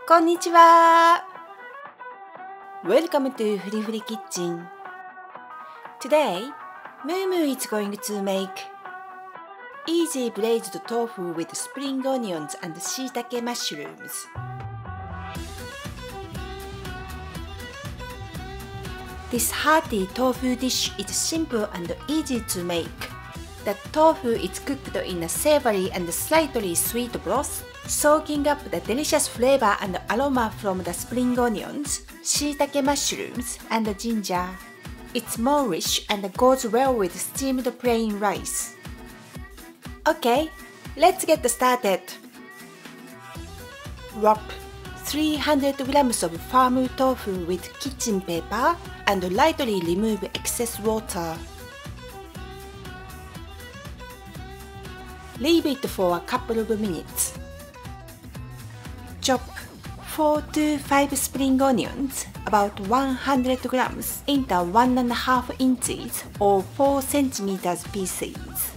こんにちは。Welcome to FURI Kitchen. Today, Mumu is going to make easy braised tofu with spring onions and shiitake mushrooms. This hearty tofu dish is simple and easy to make. The tofu is cooked in a savory and slightly sweet broth, soaking up the delicious flavor and aroma from the spring onions, shiitake mushrooms, and ginger. It's more rich and goes well with steamed plain rice. Okay, let's get started. Wrap 300 grams of firm tofu with kitchen paper and lightly remove excess water. Leave it for a couple of minutes. Chop 4 to 5 spring onions, about 100 grams, into 1.5 inches or 4 centimeters pieces.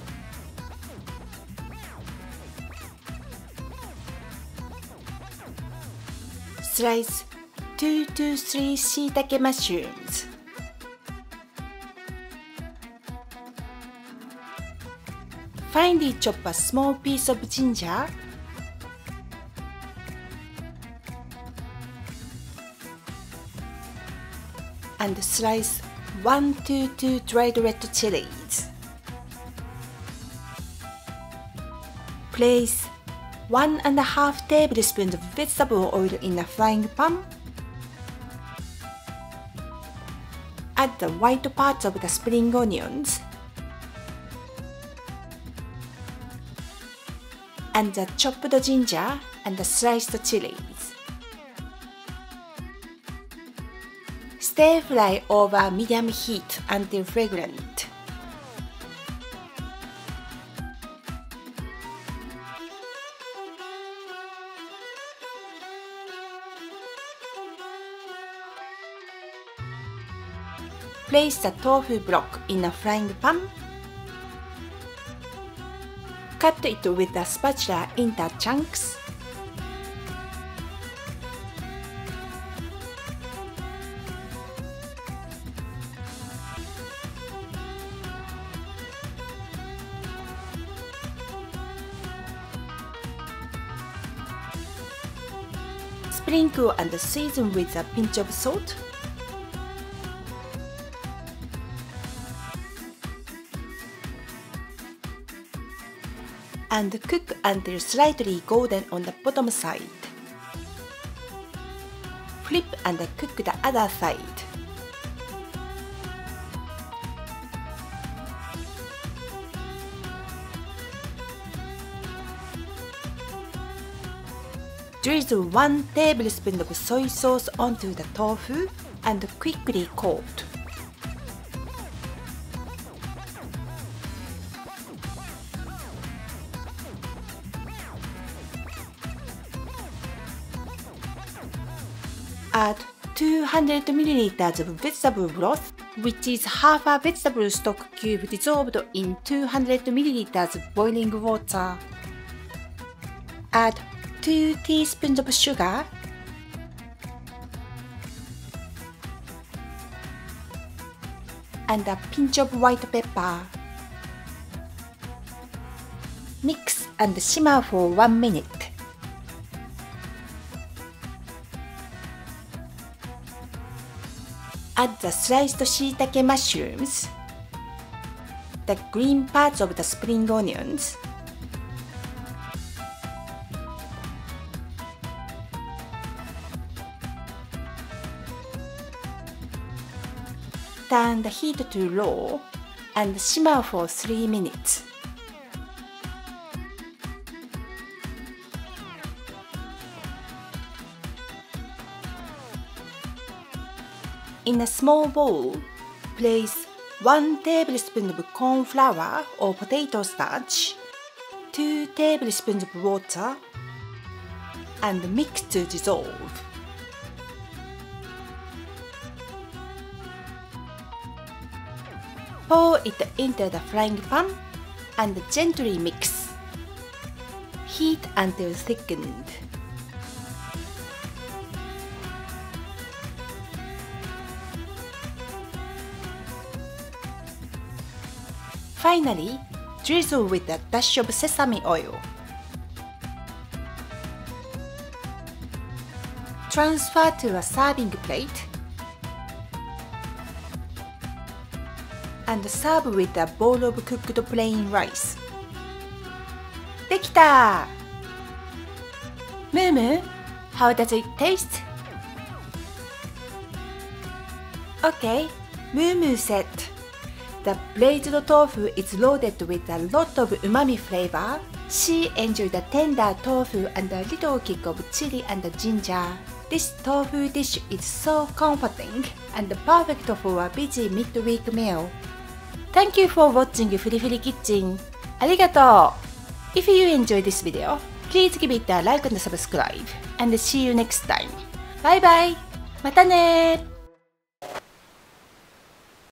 Slice 2 to 3 shiitake mushrooms. Finely chop a small piece of ginger and slice 1 to 2 dried red chillies. Place 1.5 tablespoons of vegetable oil in a frying pan. Add the white parts of the spring onions and the chopped ginger and the sliced chilies. Stir fry over medium heat until fragrant. Place the tofu block in a frying pan. Cut it with a spatula into chunks. Sprinkle and season with a pinch of salt. And cook until slightly golden on the bottom side. Flip and cook the other side. Drizzle 1 tablespoon of soy sauce onto the tofu and quickly coat. Add 200 ml of vegetable broth, which is half a vegetable stock cube dissolved in 200 ml of boiling water. Add 2 teaspoons of sugar, and a pinch of white pepper. Mix and simmer for 1 minute. Add the sliced shiitake mushrooms, the green parts of the spring onions, turn the heat to low and simmer for 3 minutes. In a small bowl, place 1 tablespoon of corn flour or potato starch, 2 tablespoons of water, and mix to dissolve. Pour it into the frying pan and gently mix. Heat until thickened. Finally, drizzle with a dash of sesame oil. Transfer to a serving plate and serve with a bowl of cooked plain rice. できた! Mumu, how does it taste? Okay, Mumu said, the braised tofu is loaded with a lot of umami flavor. She enjoyed the tender tofu and a little kick of chili and ginger. This tofu dish is so comforting and perfect for a busy midweek meal. Thank you for watching FURI Kitchen. ありがとう! If you enjoyed this video, please give it a like and subscribe. And see you next time. Bye bye! またね